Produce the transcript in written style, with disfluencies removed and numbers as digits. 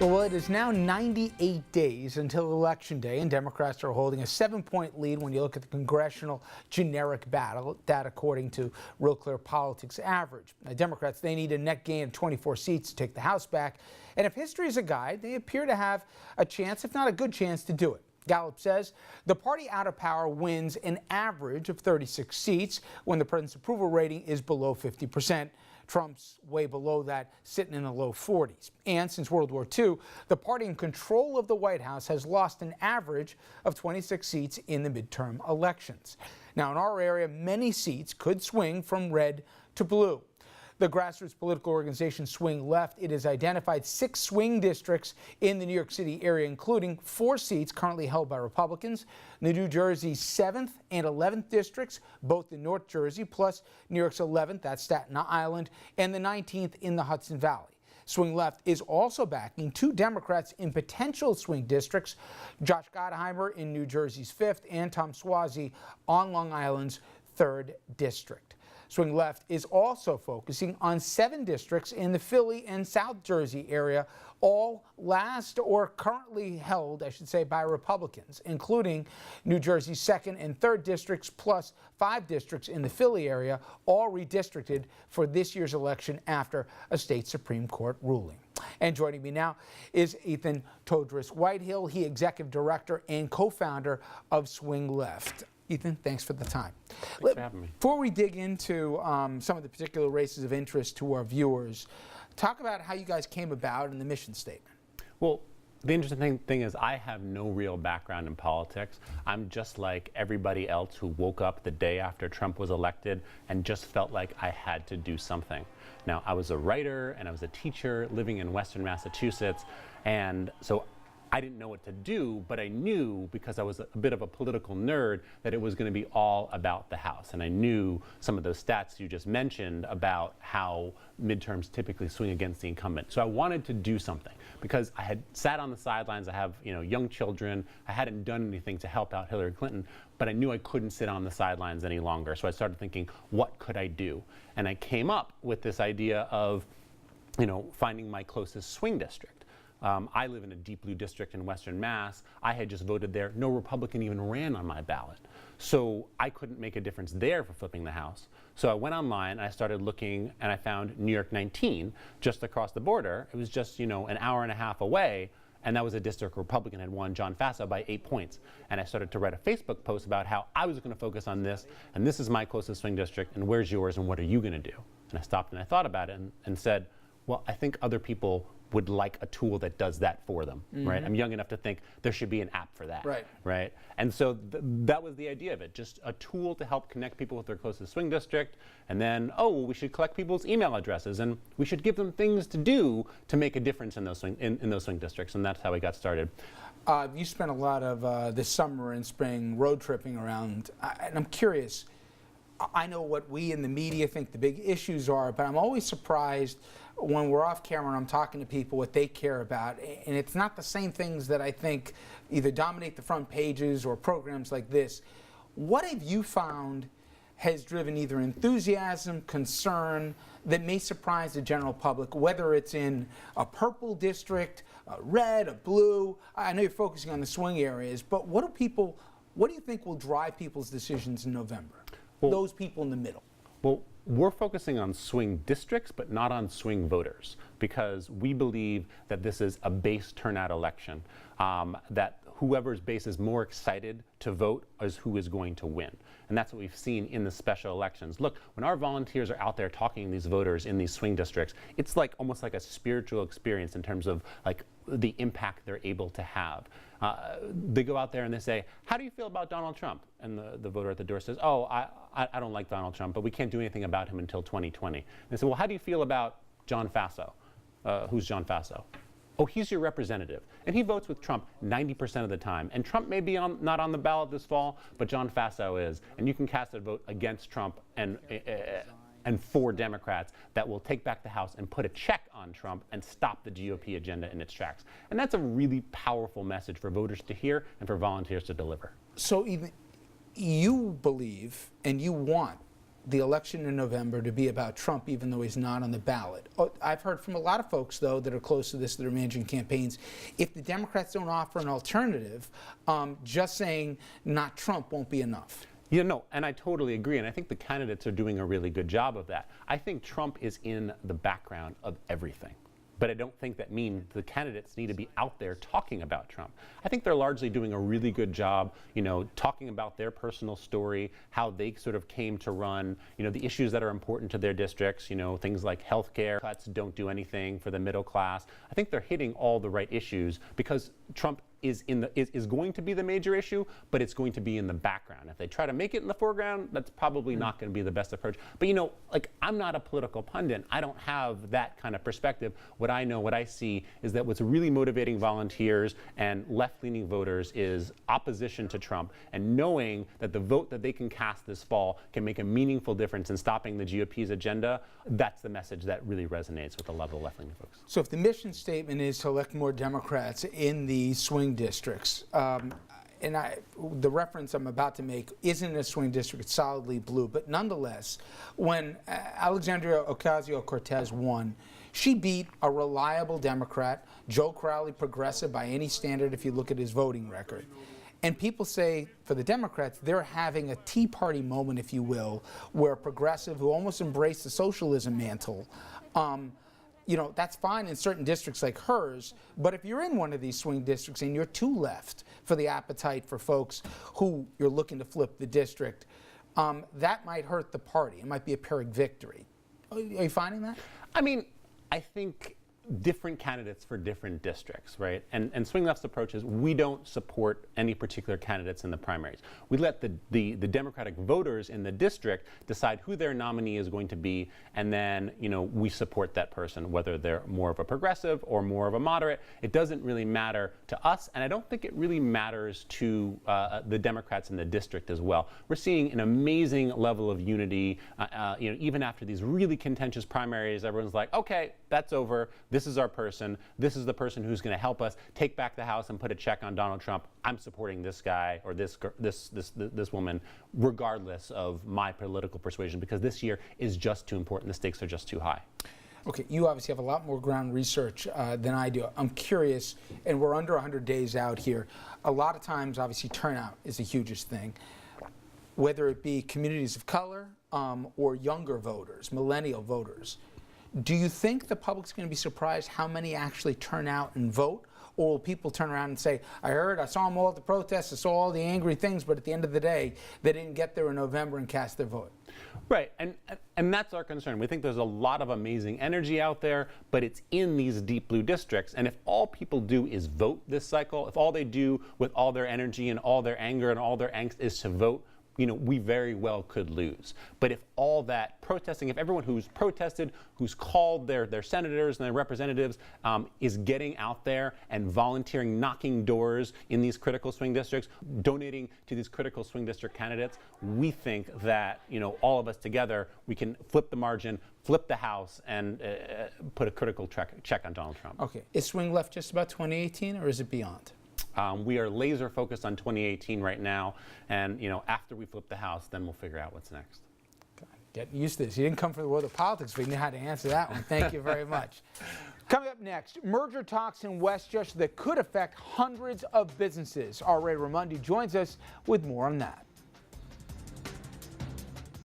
Well, it is now 98 days until Election Day, and Democrats are holding a 7-point lead when you look at the congressional generic battle, that according to Real Clear Politics average. Now, Democrats, they need a net gain of 24 seats to take the House back, and if history is a guide, they appear to have a chance, if not a good chance, to do it. Gallup says the party out of power wins an average of 36 seats when the president's approval rating is below 50%. Trump's way below that, sitting in the low 40s. And since World War II, the party in control of the White House has lost an average of 26 seats in the midterm elections. Now, in our area, many seats could swing from red to blue. The grassroots political organization Swing Left, it has identified 6 swing districts in the New York City area, including 4 seats currently held by Republicans. The New Jersey's 7th and 11th districts, both in North Jersey, plus New York's 11th, that's Staten Island, and the 19th in the Hudson Valley. Swing Left is also backing 2 Democrats in potential swing districts, Josh Gottheimer in New Jersey's 5th and Tom Suozzi on Long Island's 3rd district. Swing Left is also focusing on 7 districts in the Philly and South Jersey area, all last or currently held, I should say, by Republicans, including New Jersey's 2nd and 3rd districts, plus 5 districts in the Philly area, all redistricted for this year's election after a state Supreme Court ruling. And joining me now is Ethan Todras-Whitehill, he executive director and co-founder of Swing Left. Ethan, thanks for the time. Thanks for having me. Before we dig into some of the particular races of interest to our viewers, talk about how you guys came about in the mission statement. Well, the interesting thing is I have no real background in politics. I'm just like everybody else who woke up the day after Trump was elected and just felt like I had to do something. Now, I was a writer and I was a teacher living in Western Massachusetts, and so I didn't know what to do, but I knew, because I was a bit of a political nerd, that it was going to be all about the House. And I knew some of those stats you just mentioned about how midterms typically swing against the incumbent. So I wanted to do something because I had sat on the sidelines. I have, young children. I hadn't done anything to help out Hillary Clinton, but I knew I couldn't sit on the sidelines any longer. So I started thinking, what could I do? And I came up with this idea of, finding my closest swing district. I live in a deep blue district in Western Mass. I had just voted there. No Republican even ran on my ballot. So I couldn't make a difference there for flipping the House. So I went online and I started looking, and I found New York 19 just across the border. It was just, an hour and a half away. And that was a district Republican had won, John Faso, by 8 points. And I started to write a Facebook post about how I was going to focus on this, and this is my closest swing district, and where's yours, and what are you going to do? And I stopped and I thought about it and said, well, I think other people would like a tool that does that for them, right? I'm young enough to think there should be an app for that, right? And so that was the idea of it, just a tool to help connect people with their closest swing district. And then, we should collect people's email addresses, and we should give them things to do to make a difference in those swing districts. And that's how we got started. You spent a lot of this summer and spring road tripping around, and I'm curious. I know what we in the media think the big issues are, but I'm always surprised when we're off camera and I'm talking to people what they care about. And it's not the same things that I think either dominate the front pages or programs like this. What have you found has driven either enthusiasm, concern, that may surprise the general public, whether it's in a purple district, a red, a blue? I know you're focusing on the swing areas, but what do you think will drive people's decisions in November? Those people in the middle. Well, we're focusing on swing districts, but not on swing voters, because we believe that this is a base turnout election, that whoever's base is more excited to vote is who is going to win. And that's what we've seen in the special elections. Look, when our volunteers are out there talking to these voters in these swing districts, it's like almost like a spiritual experience in terms of like the impact they're able to have. They go out there and they say, how do you feel about Donald Trump? And the voter at the door says, I don't like Donald Trump, but we can't do anything about him until 2020. And they say, well, how do you feel about John Faso? Who's John Faso? Oh, he's your representative. And he votes with Trump 90% of the time. And Trump may be not on the ballot this fall, but John Faso is. And you can cast a vote against Trump and for Democrats that will take back the House and put a check on Trump and stop the GOP agenda in its tracks. And that's a really powerful message for voters to hear and for volunteers to deliver. So even you believe and you want the election in November to be about Trump, even though he's not on the ballot. I've heard from a lot of folks, though, that are close to this, that are managing campaigns, if the Democrats don't offer an alternative, just saying not Trump won't be enough. And I totally agree, and I think the candidates are doing a really good job of that. I think Trump is in the background of everything. But I don't think that means the candidates need to be out there talking about Trump. I think they're largely doing a really good job, talking about their personal story, how they sort of came to run, the issues that are important to their districts, things like healthcare cuts don't do anything for the middle class. I think they're hitting all the right issues because Trump is going to be the major issue, but it's going to be in the background. If they try to make it in the foreground, that's probably not going to be the best approach. But I'm not a political pundit. I don't have that kind of perspective. What I know, what I see is that what's really motivating volunteers and left-leaning voters is opposition to Trump and knowing that the vote that they can cast this fall can make a meaningful difference in stopping the GOP's agenda. That's the message that really resonates with a lot of the left-leaning folks. So if the mission statement is to elect more Democrats in the swing districts, and the reference I'm about to make isn't a swing district, it's solidly blue, but nonetheless, when Alexandria Ocasio-Cortez won, she beat a reliable Democrat, Joe Crowley, progressive by any standard if you look at his voting record. And people say, for the Democrats, they're having a Tea Party moment, if you will, where a progressive who almost embraced the socialism mantle, that's fine in certain districts like hers, but if you're in one of these swing districts and you're too left for the appetite for folks who you're looking to flip the district, that might hurt the party. It might be a Pyrrhic victory. Are you finding that? I think different candidates for different districts, right? And swing left's approach is we don't support any particular candidates in the primaries. We let the Democratic voters in the district decide who their nominee is going to be, and then we support that person, whether they're more of a progressive or more of a moderate. It doesn't really matter to us, and I don't think it really matters to the Democrats in the district as well. We're seeing an amazing level of unity. Even after these really contentious primaries, everyone's like, okay, that's over. This is our person. This is the person who's going to help us take back the House and put a check on Donald Trump. I'm supporting this guy or this woman, regardless of my political persuasion, because this year is just too important. The stakes are just too high. Okay, you obviously have a lot more ground research than I do. I'm curious, and we're under 100 days out here. A lot of times, obviously, turnout is the hugest thing, whether it be communities of color or younger voters, millennial voters. Do you think the public's going to be surprised how many actually turn out and vote? Or will people turn around and say, I saw them all at the protests, I saw all the angry things, but at the end of the day, they didn't get there in November and cast their vote? Right, and that's our concern. We think there's a lot of amazing energy out there, but it's in these deep blue districts. And if all people do is vote this cycle, if all they do with all their energy and all their anger and all their angst is to vote, we very well could lose. But if all that protesting, if everyone who's protested, who's called their senators and their representatives is getting out there and volunteering, knocking doors in these critical swing districts, donating to these critical swing district candidates, we think that, all of us together, we can flip the margin, flip the House, and put a critical check on Donald Trump. Okay. Is swing left just about 2018, or is it beyond? We are laser focused on 2018 right now, and after we flip the House, then we'll figure out what's next. Getting used to this. You didn't come from the world of politics, but you knew how to answer that one. Thank you very much. Coming up next, merger talks in Westchester that could affect hundreds of businesses. Our Ray Ramundi joins us with more on that.